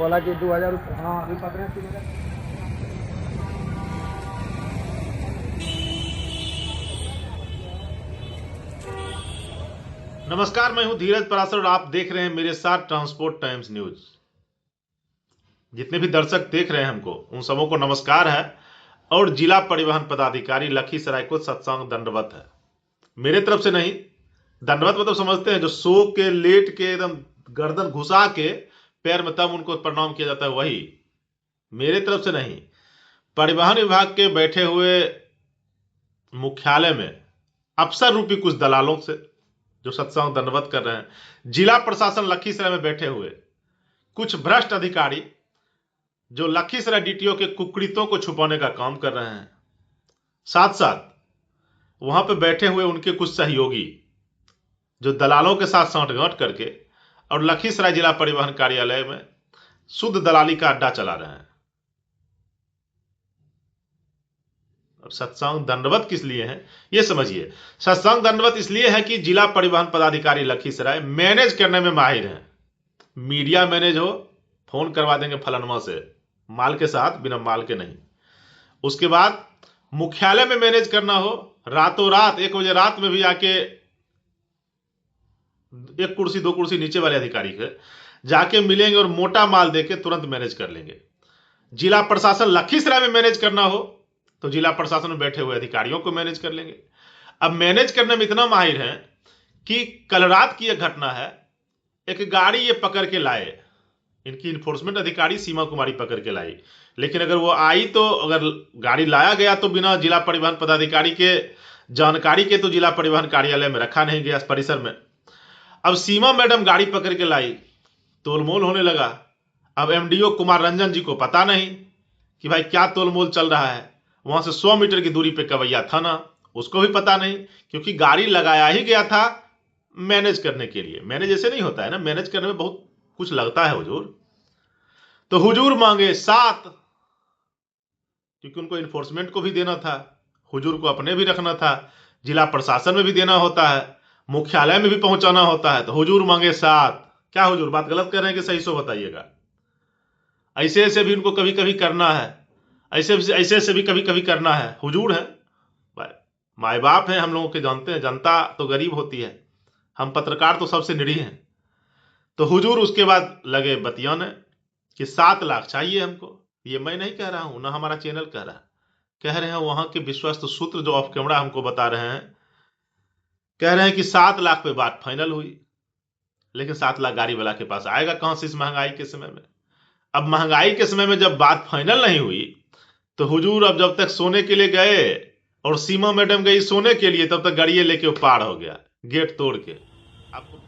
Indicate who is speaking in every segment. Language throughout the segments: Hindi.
Speaker 1: बोला कि 2000 रुपये। हाँ अभी पकड़े 3000।
Speaker 2: नमस्कार, मैं हूं धीरज पराशर और आप देख रहे हैं मेरे साथ ट्रांसपोर्ट टाइम्स न्यूज। जितने भी दर्शक देख रहे हैं हमको, उन सबों को नमस्कार है। और जिला परिवहन पदाधिकारी लखीसराय को सत्संग दंडवत है। मेरे तरफ से नहीं, दंडवत मतलब समझते हैं जो सो के लेट के एकदम गर्दन घुसा के पैर में तब उनको प्रणाम किया जाता है, वही। मेरे तरफ से नहीं, परिवहन विभाग के बैठे हुए मुख्यालय में अफसर रूपी कुछ दलालों से जो सत्संग दंडवत कर रहे हैं, जिला प्रशासन लखीसराय में बैठे हुए कुछ भ्रष्ट अधिकारी जो लखीसराय डीटीओ के कुकृत्यों को छुपाने का काम कर रहे हैं, साथ साथ वहां पे बैठे हुए उनके कुछ सहयोगी जो दलालों के साथ सांठगांठ करके और लखीसराय जिला परिवहन कार्यालय में शुद्ध दलाली का अड्डा चला रहे हैं। अब सत्संग दंडवत किस लिए है ये समझिए। सत्संग दंडवत इसलिए है कि जिला परिवहन पदाधिकारी लखीसराय मैनेज करने में माहिर हैं। मीडिया मैनेज हो, फोन करवा देंगे फलनवा से, माल के साथ, बिना माल के नहीं। उसके बाद मुख्यालय में मैनेज करना हो, रातों रात 1 बजे रात में भी आके 1 कुर्सी 2 कुर्सी नीचे वाले अधिकारी के जाके मिलेंगे और मोटा माल देके तुरंत मैनेज कर लेंगे। जिला प्रशासन लखीसराय में मैनेज करना हो तो जिला प्रशासन में बैठे हुए अधिकारियों को मैनेज कर लेंगे। अब मैनेज करने में इतना माहिर हैं कि कल रात की यह घटना है, एक गाड़ी ये पकड़ के लाए, इनकी इन्फोर्समेंट अधिकारी सीमा कुमारी पकड़ के लाई। लेकिन अगर वो आई तो, अगर गाड़ी लाया गया तो बिना जिला परिवहन पदाधिकारी के जानकारी के तो जिला परिवहन कार्यालय में रखा नहीं गया परिसर में। अब सीमा मैडम गाड़ी पकड़ के लाई, तोलमोल होने लगा। अब एमडीओ कुमार रंजन जी को पता नहीं कि भाई क्या तोलमोल चल रहा है। वहां से 100 मीटर की दूरी पे कवैया थाना, उसको भी पता नहीं, क्योंकि गाड़ी लगाया ही गया था मैनेज करने के लिए। मैनेज ऐसे नहीं होता है ना, मैनेज करने में बहुत कुछ लगता है हुजूर। तो हुजूर मांगे 7, क्योंकि उनको इन्फोर्समेंट को भी देना था, हुजूर को अपने भी रखना था, जिला प्रशासन में भी देना होता है, मुख्यालय में भी पहुंचाना होता है। तो हुजूर मांगे 7। क्या हुजूर बात गलत कर रहे हैं कि सही सो बताइएगा। ऐसे ऐसे भी उनको कभी कभी करना है, ऐसे ऐसे भी कभी कभी करना है। हुजूर है, माए बाप हैं हम लोगों के, जानते हैं जनता तो गरीब होती है, हम पत्रकार तो सबसे निरीह हैं। तो हुजूर उसके बाद लगे बतियाने कि 7 लाख चाहिए हमको। ये मैं नहीं कह रहा हूं, ना हमारा चैनल कह रहा है, कह रहे हैं वहां के विश्वस्त सूत्र जो ऑफ कैमरा हमको बता रहे हैं, कह रहे हैं कि 7 लाख पे बात फाइनल हुई। लेकिन 7 लाख गाड़ी वाला के पास आएगा कहां से इस महंगाई के समय में। अब महंगाई के समय में जब बात फाइनल नहीं हुई तो हुजूर अब जब तक सोने के लिए गए और सीमा मैडम गई सोने के लिए, तब तक गाड़िए लेके वो पार हो गया गेट तोड़ के। आपको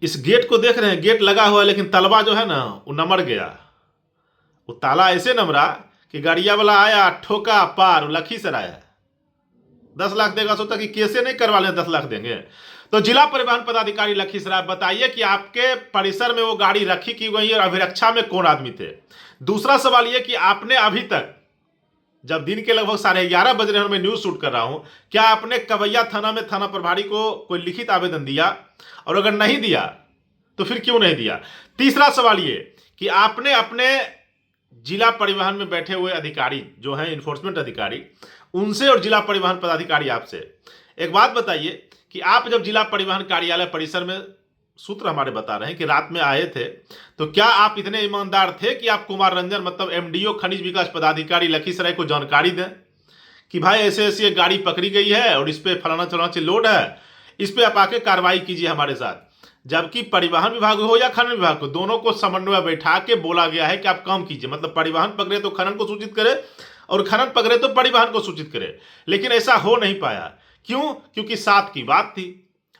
Speaker 2: इस गेट को देख रहे हैं, गेट लगा हुआ है लेकिन तलवा जो है ना वो नमर गया। वो ताला ऐसे नमरा कि गाड़िया वाला आया, ठोका, पार। लखीसराय है, 10 लाख देगा, सोचा कि कैसे नहीं करवा लें, 10 लाख देंगे। तो जिला परिवहन पदाधिकारी लखीसराय, बताइए कि आपके परिसर में वो गाड़ी रखी की गई और अभिरक्षा में कौन आदमी थे। दूसरा सवाल यह कि आपने अभी तक, जब दिन के लगभग 11:30 बज रहे हैं, मैं न्यूज शूट कर रहा हूं, क्या आपने कवैया थाना में थाना प्रभारी को कोई लिखित आवेदन दिया? और अगर नहीं दिया तो फिर क्यों नहीं दिया? तीसरा सवाल ये कि आपने अपने जिला परिवहन में बैठे हुए अधिकारी जो हैं इन्फोर्समेंट अधिकारी, उनसे और जिला परिवहन पदाधिकारी आपसे एक बात बताइए कि आप जब जिला परिवहन कार्यालय परिसर में, सूत्र हमारे बता रहे हैं कि रात में आए थे, तो क्या आप इतने ईमानदार थे कि आप कुमार रंजन मतलब एमडीओ खनिज विकास पदाधिकारी लखीसराय को जानकारी दें कि भाई ऐसे ऐसी एक गाड़ी पकड़ी गई है और इस पे फलाना चलाना से लोड है, इस पे आप आके कार्रवाई कीजिए हमारे साथ। जबकि परिवहन विभाग हो या खनन विभाग को, दोनों को समन्वय बैठा के बोला गया है कि आप काम कीजिए, मतलब परिवहन पकड़े तो खनन को सूचित करे और खनन पकड़े तो परिवहन को सूचित करे, लेकिन ऐसा हो नहीं पाया। क्यों? क्योंकि 7 की बात थी।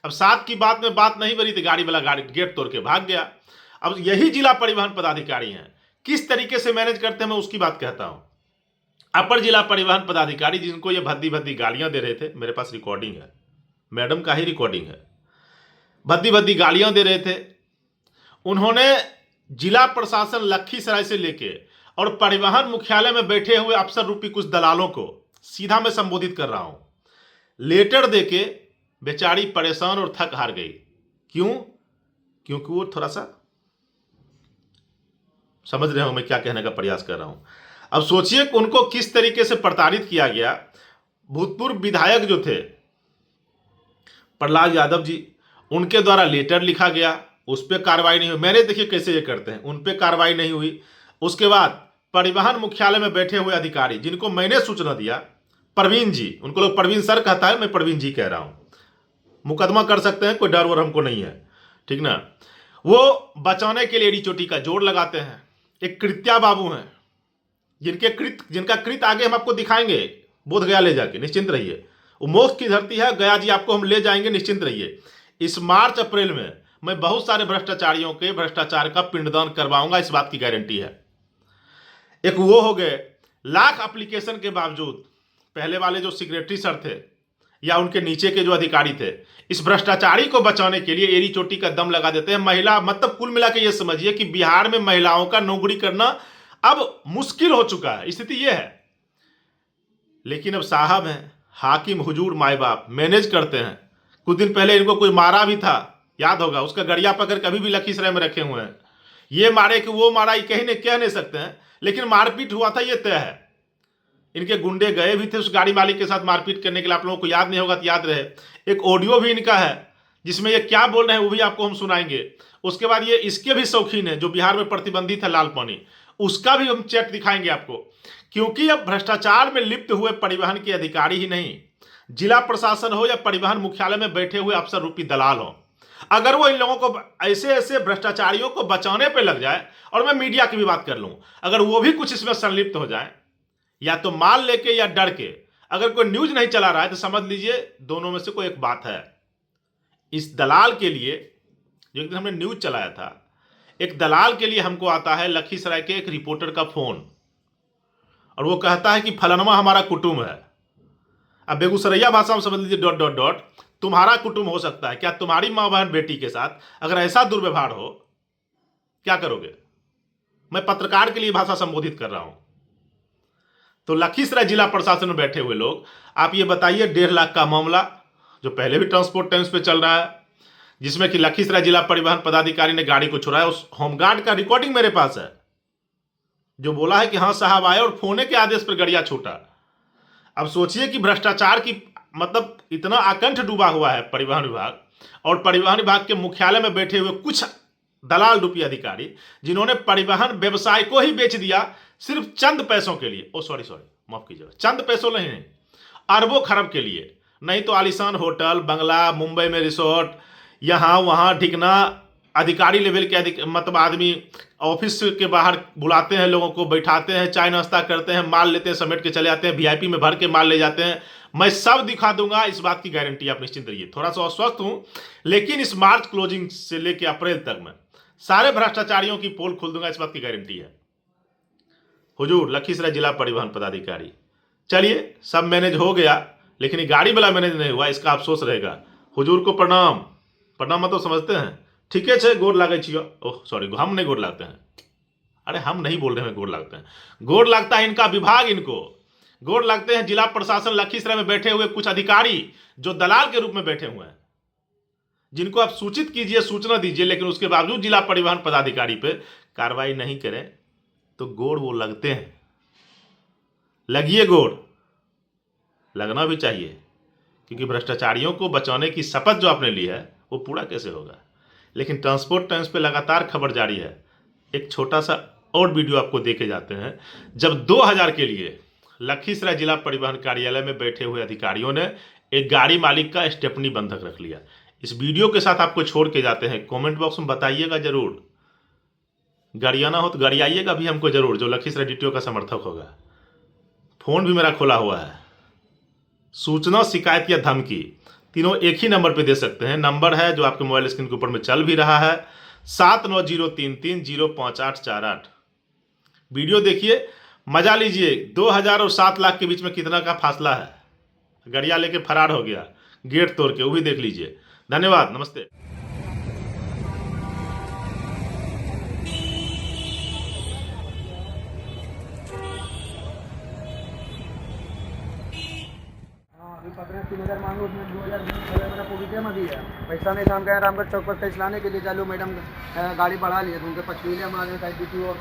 Speaker 2: अब 7 की बात में बात नहीं बनी थी, गाड़ी वाला गाड़ी गेट तोड़ के भाग गया। अब यही जिला परिवहन पदाधिकारी हैं, किस तरीके से मैनेज करते हैं मैं उसकी बात कहता हूं। अपर जिला परिवहन पदाधिकारी जिनको ये भद्दी भद्दी गालियां दे रहे थे, मेरे पास रिकॉर्डिंग है, मैडम का ही रिकॉर्डिंग है, भद्दी भद्दी गालियां दे रहे थे। उन्होंने जिला प्रशासन लखीसराय से लेके और परिवहन मुख्यालय में बैठे हुए अफसर रूपी कुछ दलालों को, सीधा मैं संबोधित कर रहा हूं, लेटर देके बेचारी परेशान और थक हार गई। क्यों? क्योंकि वो थोड़ा सा, समझ रहे हो मैं क्या कहने का प्रयास कर रहा हूं। अब सोचिए कि उनको किस तरीके से प्रताड़ित किया गया। भूतपूर्व विधायक जो थे प्रहलाद यादव जी, उनके द्वारा लेटर लिखा गया, उस पर कार्रवाई नहीं हुई। मैंने देखिए कैसे ये करते हैं, उन पर कार्रवाई नहीं हुई। उसके बाद परिवहन मुख्यालय में बैठे हुए अधिकारी जिनको मैंने सूचना दिया, प्रवीण जी, उनको लोग प्रवीण सर कहता है, मैं प्रवीण जी कह रहा हूं, मुकदमा कर सकते हैं, कोई डर वर हमको नहीं है, ठीक ना। वो बचाने के लिए एड़ी चोटी का जोड़ लगाते हैं। एक कृत्या बाबू हैं, जिनका कृत आगे हम आपको दिखाएंगे, बोध गया ले जाके, निश्चिंत रहिए। वो मोक्ष की धरती है, गया जी आपको हम ले जाएंगे, निश्चिंत रहिए। इस मार्च अप्रैल में मैं बहुत सारे भ्रष्टाचारियों के भ्रष्टाचार का पिंडदान करवाऊंगा, इस बात की गारंटी है। एक वो हो गए, लाख एप्लीकेशन के बावजूद पहले वाले जो सेक्रेटरी सर थे या उनके नीचे के जो अधिकारी थे, इस भ्रष्टाचारी को बचाने के लिए एड़ी चोटी का दम लगा देते हैं। महिला, मतलब कुल मिला के ये समझिए कि बिहार में महिलाओं का नौकरी करना अब मुश्किल हो चुका है, स्थिति ये है। लेकिन अब साहब हैं, हाकिम हुजूर माए बाप मैनेज करते हैं। कुछ दिन पहले इनको कोई मारा भी था, याद होगा, उसका गड़िया पकड़ कभी भी लखीसराय में रखे हुए हैं। ये मारे कि वो मारा, ये कह नहीं सकते हैं, लेकिन मारपीट हुआ था ये तय है। इनके गुंडे गए भी थे उस गाड़ी मालिक के साथ मारपीट करने के लिए, आप लोगों को याद नहीं होगा तो याद रहे। एक ऑडियो भी इनका है जिसमें ये क्या बोल रहे हैं वो भी आपको हम सुनाएंगे। उसके बाद ये इसके भी शौकीन है, जो बिहार में प्रतिबंधित है लाल पानी, उसका भी हम चैट दिखाएंगे आपको। क्योंकि अब भ्रष्टाचार में लिप्त हुए परिवहन के अधिकारी ही नहीं, जिला प्रशासन हो या परिवहन मुख्यालय में बैठे हुए अफसर रूपी दलाल हो, अगर वो इन लोगों को ऐसे ऐसे भ्रष्टाचारियों को बचाने पे लग जाए, और मैं मीडिया की भी बात कर लूं, अगर वो भी कुछ इसमें संलिप्त हो जाए, या तो माल लेके या डर के, अगर कोई न्यूज नहीं चला रहा है, तो समझ लीजिए दोनों में से कोई एक बात है। इस दलाल के लिए, जो एक दिन हमने न्यूज चलाया था, एक दलाल के लिए हमको आता है लखीसराय के एक रिपोर्टर का फोन, और वो कहता है कि फलानमा हमारा कुटुंब है। अब बेगूसरैया भाषा में समझ लीजिए ... तुम्हारा कुटुंब हो सकता है क्या? तुम्हारी मां बहन बेटी के साथ अगर ऐसा दुर्व्यवहार हो, क्या करोगे? मैं पत्रकार के लिए भाषा संबोधित कर रहा हूं। तो लखीसराय जिला प्रशासन में बैठे हुए लोग, आप ये बताइए, 1.5 लाख का मामला जो पहले भी ट्रांसपोर्ट टाइम्स पे चल रहा है, जिसमें कि लखीसराय जिला परिवहन पदाधिकारी ने गाड़ी को छुड़ाया, उस होमगार्ड का रिकॉर्डिंग मेरे पास है, जो बोला है कि हाँ साहब आए और फोने के आदेश पर गाड़ियां छूटा। अब सोचिए कि भ्रष्टाचार की मतलब इतना आकंठ डूबा हुआ है परिवहन विभाग, और परिवहन विभाग के मुख्यालय में बैठे हुए कुछ दलाल रूपी अधिकारी, जिन्होंने परिवहन व्यवसाय को ही बेच दिया सिर्फ चंद पैसों के लिए। सॉरी माफ कीजिएगा, चंद पैसों नहीं, अरबों खरब के लिए। नहीं तो आलीशान होटल बंगला, मुंबई में रिसोर्ट, यहाँ वहाँ ठिकना, अधिकारी लेवल के मतलब आदमी ऑफिस के बाहर बुलाते हैं लोगों को, बैठाते हैं, चाय नाश्ता करते हैं, माल लेते हैं, समेट के चले जाते हैं, वीआईपी में भर के माल ले जाते हैं। मैं सब दिखा दूंगा, इस बात की गारंटी, आप निश्चिंत रहिए। थोड़ा सा अस्वस्थ हूं, लेकिन इस मार्च क्लोजिंग से लेकर अप्रैल तक में सारे भ्रष्टाचारियों की पोल खोल दूंगा, इस बात की गारंटी है। हुजूर लखीसराय जिला परिवहन पदाधिकारी, चलिए सब मैनेज हो गया, लेकिन ये गाड़ी वाला मैनेज नहीं हुआ, इसका अफसोस रहेगा। हुजूर को प्रणाम। प्रणाम मतलब समझते हैं, ठीक है, गोर लागे छियो। सॉरी, हम नहीं गोर लागते हैं, अरे हम नहीं बोल रहे हैं गोर लागते हैं, गोर लगता है इनका विभाग, इनको गोर लगते हैं जिला प्रशासन लखीसराय में बैठे हुए कुछ अधिकारी जो दलाल के रूप में बैठे हुए हैं, जिनको आप सूचित कीजिए, सूचना दीजिए, लेकिन उसके बावजूद जिला परिवहन पदाधिकारी पे कार्रवाई नहीं करें, तो गोड़ वो लगते हैं। लगिए गोड़, लगना भी चाहिए, क्योंकि भ्रष्टाचारियों को बचाने की शपथ जो आपने ली है वो पूरा कैसे होगा। लेकिन ट्रांसपोर्ट टाइम्स पे लगातार खबर जारी है। एक छोटा सा और वीडियो आपको देखे जाते हैं, जब 2000 के लिए लखीसराय जिला परिवहन कार्यालय में बैठे हुए अधिकारियों ने एक गाड़ी मालिक का स्टेपनी बंधक रख लिया। इस वीडियो के साथ आपको छोड़ के जाते हैं, कमेंट बॉक्स में बताइएगा जरूर, गाड़ियाना हो तो गाड़ियाइएगा भी हमको जरूर, जो लखीसराय डीटीओ का समर्थक होगा। फ़ोन भी मेरा खोला हुआ है। सूचना, शिकायत या धमकी तीनों एक ही नंबर पे दे सकते हैं। नंबर है जो आपके मोबाइल स्क्रीन के ऊपर में चल भी रहा है, 7903305848। वीडियो देखिए, मजा लीजिए। 2000 और 7 लाख के बीच में कितना का फासला है। गड़िया लेके फरार हो गया गेट तोड़ के, वो भी देख लीजिए। धन्यवाद, नमस्ते।
Speaker 1: हाँ अभी 15-3000 मांगो, उसमें 2000 मेरा पूरी जमा दिया। पैसा नहीं काम कह रामगढ़ चौक पर लाने के लिए चलो मैडम गाड़ी बढ़ा लिए तो उनके पछुले मांगे और